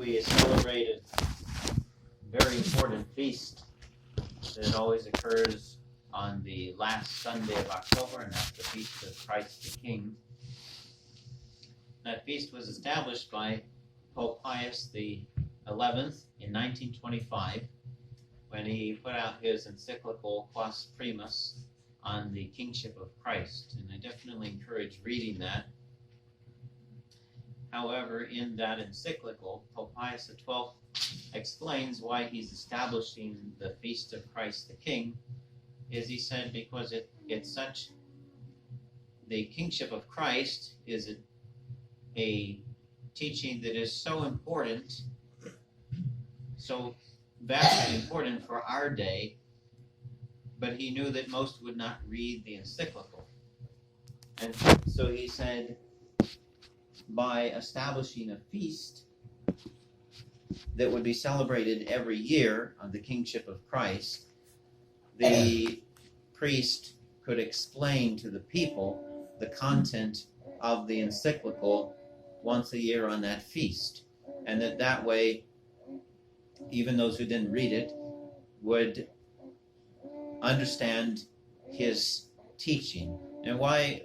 we celebrate a very important feast that always occurs on the last Sunday of October, and that's the Feast of Christ the King. That feast was established by Pope Pius XI in 1925 when he put out his encyclical Quas Primus on the Kingship of Christ, and I definitely encourage reading that. However, in that encyclical, Pope Pius XII explains why he's establishing the Feast of Christ the King, is he said because it's such, the Kingship of Christ is a teaching that is so important, so vastly important for our day, but he knew that most would not read the encyclical. And so he said, by establishing a feast that would be celebrated every year on the Kingship of Christ, the priest could explain to the people the content of the encyclical once a year on that feast. And that way, even those who didn't read it would understand his teaching. And why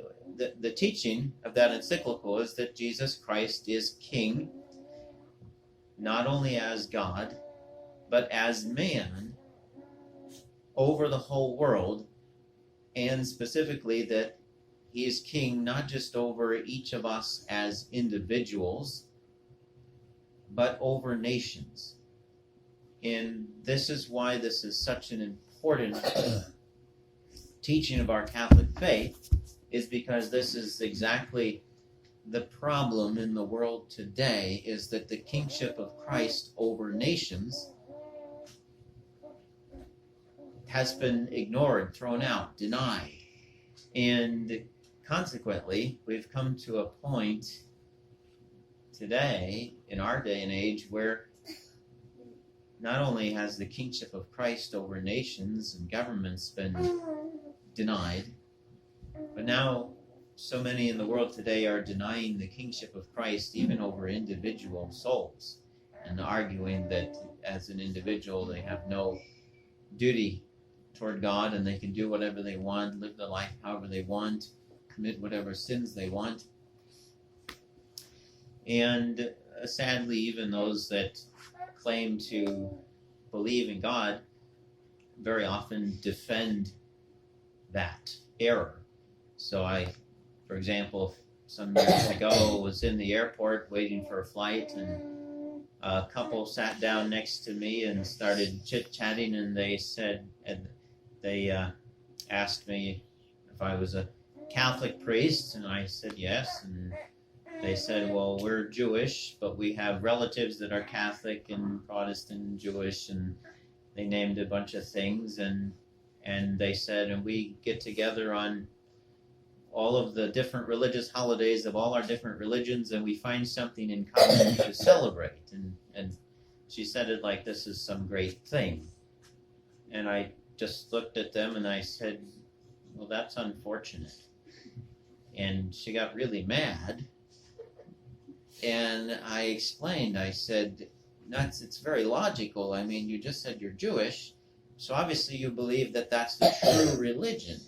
the teaching of that encyclical is that Jesus Christ is King, not only as God, but as man over the whole world, and specifically that he is King not just over each of us as individuals, but over nations. And this is why this is such an important teaching of our Catholic faith, is because this is exactly the problem in the world today, is that the kingship of Christ over nations has been ignored, thrown out, denied. And consequently, we've come to a point today, in our day and age, where not only has the kingship of Christ over nations and governments been denied, but now so many in the world today are denying the kingship of Christ even over individual souls, and arguing that as an individual they have no duty toward God and they can do whatever they want, live their life however they want, commit whatever sins they want. And sadly, even those that claim to believe in God very often defend that error. So for example, some years ago was in the airport waiting for a flight, and a couple sat down next to me and started chit-chatting, and they asked me if I was a Catholic priest, and I said yes, and they said, well, we're Jewish, but we have relatives that are Catholic and Protestant and Jewish, and they named a bunch of things, and they said, and we get together on all of the different religious holidays of all our different religions, and we find something in common to celebrate. And she said it like this is some great thing. And I just looked at them and I said, well, that's unfortunate. And she got really mad. And I explained, I said, it's very logical. I mean, you just said you're Jewish, so obviously you believe that that's the true religion.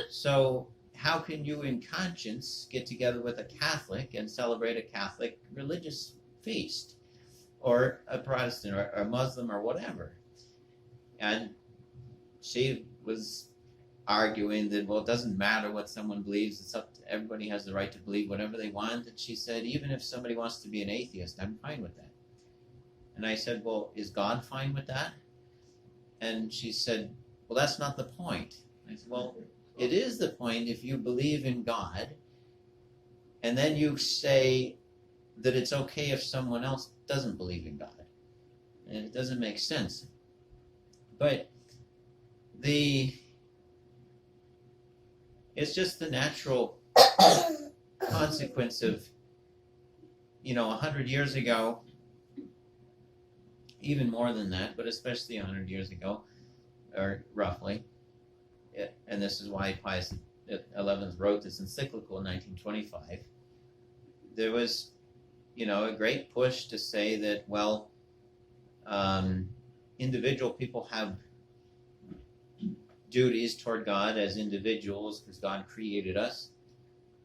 So how can you in conscience get together with a Catholic and celebrate a Catholic religious feast, or a Protestant or a Muslim or whatever? And she was arguing that, well, it doesn't matter what someone believes, it's up to everybody has the right to believe whatever they want. And she said, even if somebody wants to be an atheist, I'm fine with that. And I said, well, is God fine with that? And she said, well, that's not the point. I said, well, it is the point if you believe in God, and then you say that it's okay if someone else doesn't believe in God. And it doesn't make sense. But it's just the natural consequence of, 100 years ago, even more than that, but especially 100 years ago, or roughly, and this is why Pius XI wrote this encyclical in 1925, there was a great push to say that, well, individual people have duties toward God as individuals because God created us,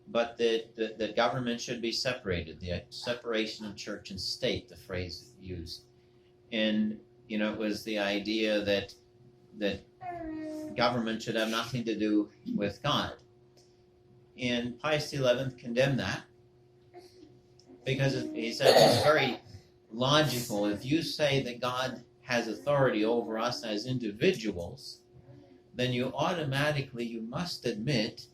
but that government should be separated, the separation of church and state, the phrase used. And, it was the idea that government should have nothing to do with God. And Pius XI condemned that because he said it's very logical. If you say that God has authority over us as individuals, then you must admit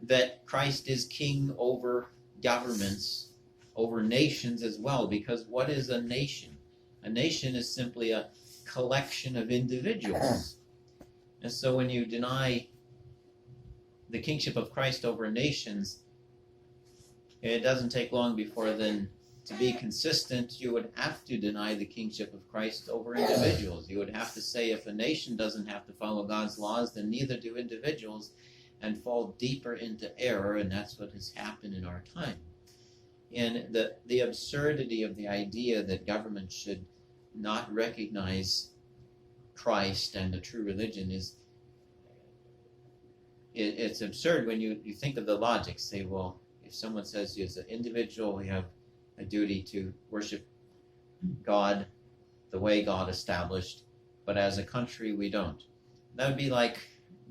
that Christ is king over governments, over nations as well, because what is a nation? A nation is simply a collection of individuals. And so when you deny the kingship of Christ over nations, it doesn't take long before then, to be consistent, you would have to deny the kingship of Christ over individuals. You would have to say if a nation doesn't have to follow God's laws, then neither do individuals, and fall deeper into error, and that's what has happened in our time. And the absurdity of the idea that government should not recognize Christ and the true religion it's absurd when you think of the logic. Say, well, if someone says as an individual we have a duty to worship God the way God established, but as a country we don't. That would be like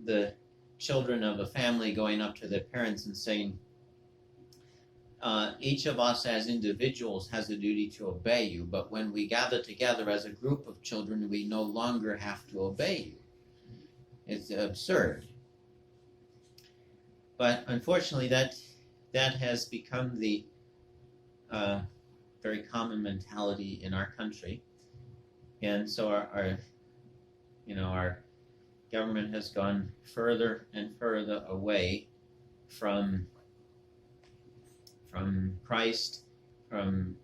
the children of a family going up to their parents and saying, each of us as individuals has a duty to obey you, but when we gather together as a group of children, we no longer have to obey you. It's absurd. But unfortunately, that has become the very common mentality in our country, and so our government has gone further and further away from Christ, from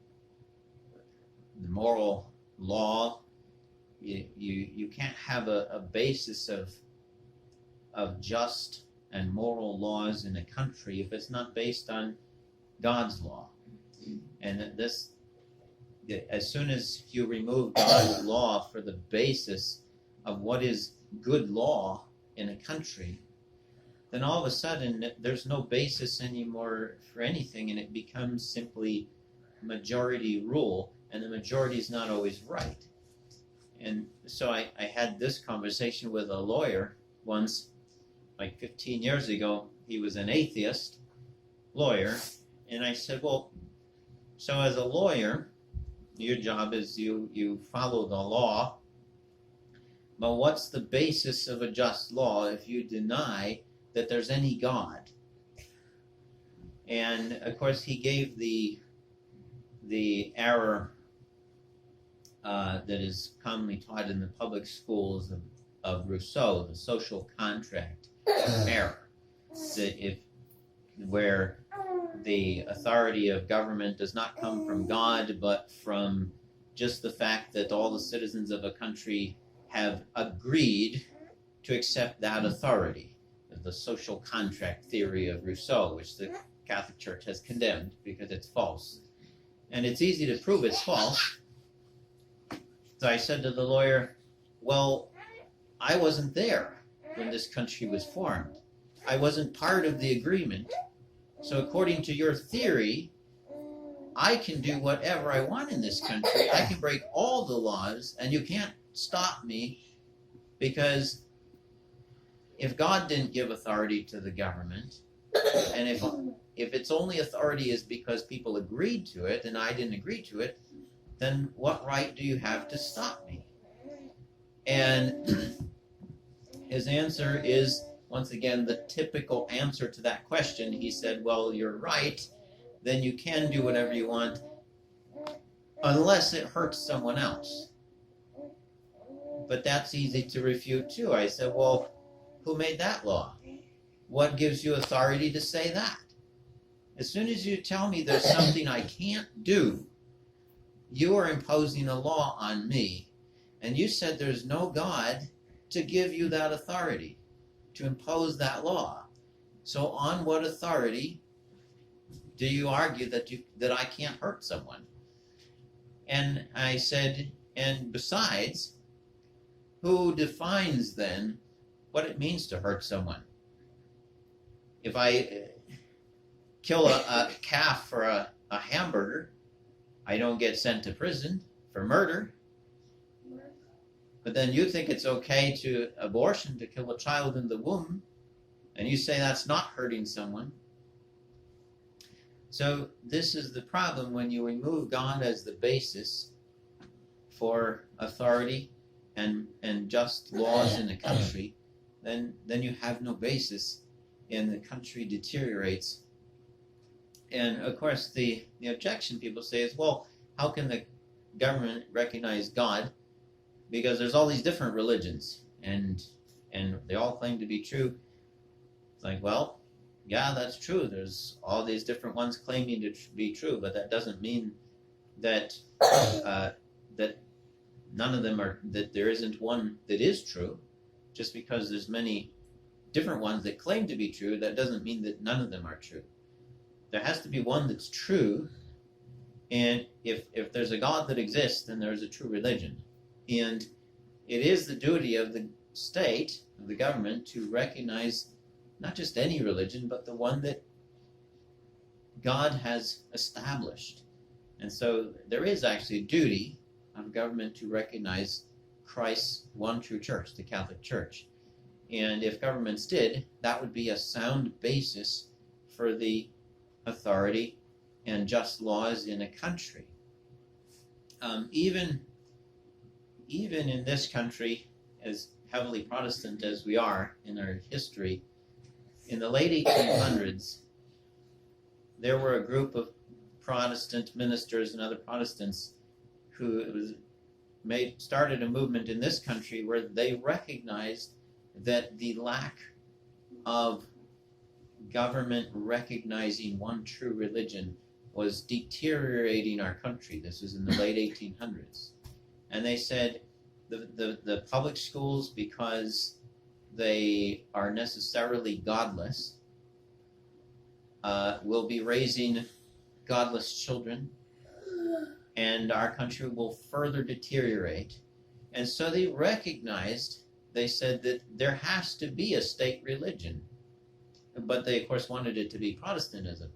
the moral law. You can't have a basis of just and moral laws in a country if it's not based on God's law. And as soon as you remove God's law for the basis of what is good law in a country, then all of a sudden there's no basis anymore for anything, and it becomes simply majority rule, and the majority is not always right. And so I had this conversation with a lawyer once, like 15 years ago. He was an atheist lawyer, and I said, well, so as a lawyer, your job is you follow the law, but what's the basis of a just law if you deny that there's any God? And of course he gave the error that is commonly taught in the public schools of Rousseau, the social contract error, that where the authority of government does not come from God, but from just the fact that all the citizens of a country have agreed to accept that authority. The social contract theory of Rousseau, which the Catholic Church has condemned because it's false. And it's easy to prove it's false. So I said to the lawyer, well, I wasn't there when this country was formed. I wasn't part of the agreement. So according to your theory, I can do whatever I want in this country. I can break all the laws, and you can't stop me, because if God didn't give authority to the government, and if its only authority is because people agreed to it and I didn't agree to it, then what right do you have to stop me? And his answer is, once again, the typical answer to that question. He said, well, you're right, then you can do whatever you want unless it hurts someone else. But that's easy to refute too. I said, well, who made that law? What gives you authority to say that? As soon as you tell me there's something I can't do, you are imposing a law on me. And you said there's no God to give you that authority, to impose that law. So on what authority do you argue that I can't hurt someone? And I said, and besides, who defines then what it means to hurt someone? If I kill a calf for a hamburger, I don't get sent to prison for murder. But then you think it's okay to abortion, to kill a child in the womb, and you say that's not hurting someone. So this is the problem when you remove God as the basis for authority and just laws in a country, then you have no basis, and the country deteriorates. And of course the objection people say is, well, how can the government recognize God? Because there's all these different religions, and they all claim to be true. It's like, well, yeah, that's true. There's all these different ones claiming to be true, but that doesn't mean that that none of them are, that there isn't one that is true. Just because there's many different ones that claim to be true, that doesn't mean that none of them are true. There has to be one that's true, and if there's a God that exists, then there's a true religion. And it is the duty of the state, of the government, to recognize not just any religion, but the one that God has established. And so there is actually a duty of government to recognize Christ's one true church, the Catholic Church. And if governments did, that would be a sound basis for the authority and just laws in a country. Even in this country, as heavily Protestant as we are in our history, in the late 1800s, there were a group of Protestant ministers and other Protestants who started a movement in this country where they recognized that the lack of government recognizing one true religion was deteriorating our country. This was in the late 1800s. And they said the public schools, because they are necessarily godless, will be raising godless children, and our country will further deteriorate. And so they recognized, they said that there has to be a state religion. But they, of course, wanted it to be Protestantism.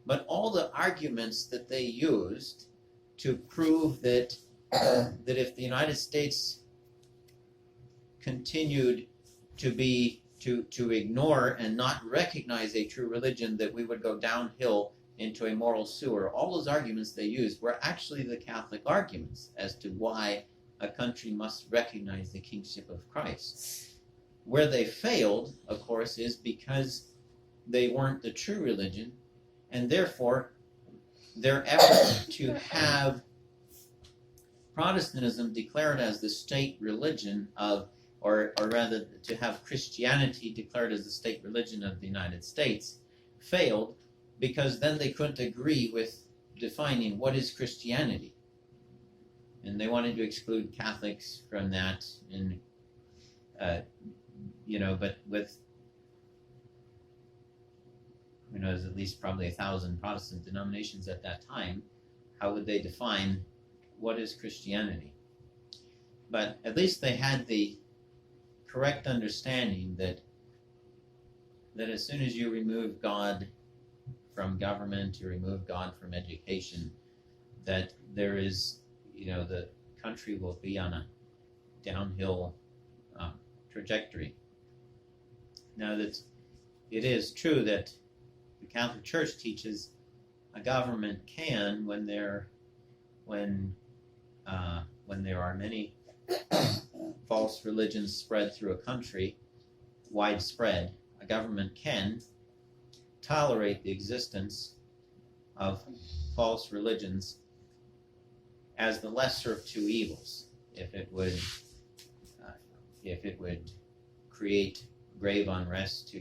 But all the arguments that they used to prove that if the United States continued to ignore and not recognize a true religion, that we would go downhill into a moral sewer. All those arguments they used were actually the Catholic arguments as to why a country must recognize the kingship of Christ. Where they failed, of course, is because they weren't the true religion, and therefore their effort to have Protestantism declared as the state religion of, or rather to have Christianity declared as the state religion of the United States, failed, because then they couldn't agree with defining what is Christianity. And they wanted to exclude Catholics from that, and but with there's at least probably 1,000 Protestant denominations at that time, how would they define what is Christianity? But at least they had the correct understanding that as soon as you remove God from government, you remove God from education, that there is, the country will be on a downhill trajectory. Now, that it is true that the Catholic Church teaches a government can, when there are many false religions spread through a country, widespread, a government can tolerate the existence of false religions as the lesser of two evils, if it would create grave unrest to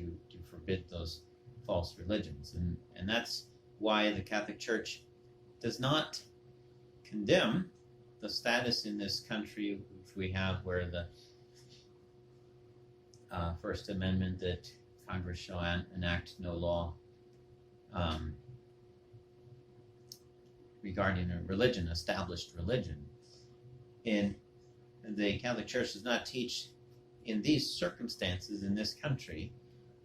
forbid those false religions. And that's why the Catholic Church does not condemn the status in this country which we have, where the First Amendment, that Congress shall enact no law regarding a religion, established religion. And the Catholic Church does not teach in these circumstances in this country.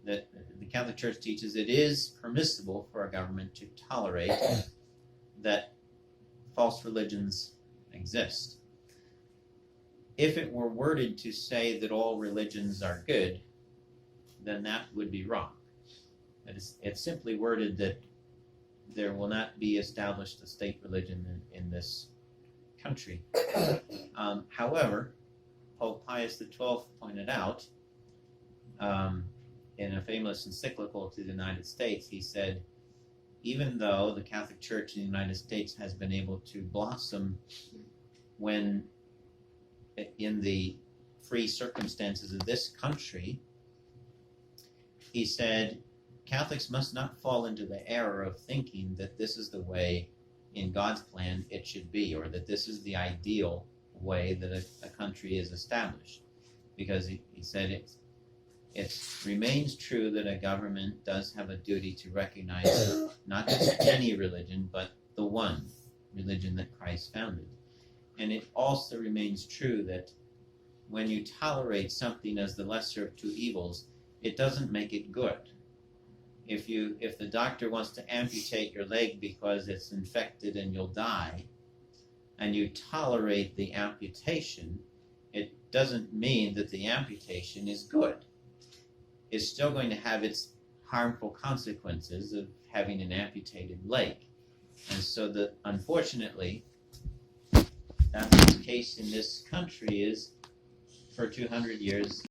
That the Catholic Church teaches it is permissible for a government to tolerate that false religions exist. If it were worded to say that all religions are good, then that would be wrong. It's simply worded that there will not be established a state religion in this country. However, Pope Pius XII pointed out in a famous encyclical to the United States, he said, even though the Catholic Church in the United States has been able to blossom when in the free circumstances of this country, he said, Catholics must not fall into the error of thinking that this is the way in God's plan it should be, or that this is the ideal way that a country is established. Because he said it remains true that a government does have a duty to recognize not just any religion, but the one religion that Christ founded. And it also remains true that when you tolerate something as the lesser of two evils, it doesn't make it good. If the doctor wants to amputate your leg because it's infected and you'll die, and you tolerate the amputation, it doesn't mean that the amputation is good. Is still going to have its harmful consequences of having an amputated leg. And so unfortunately, that's the case in this country is for 200 years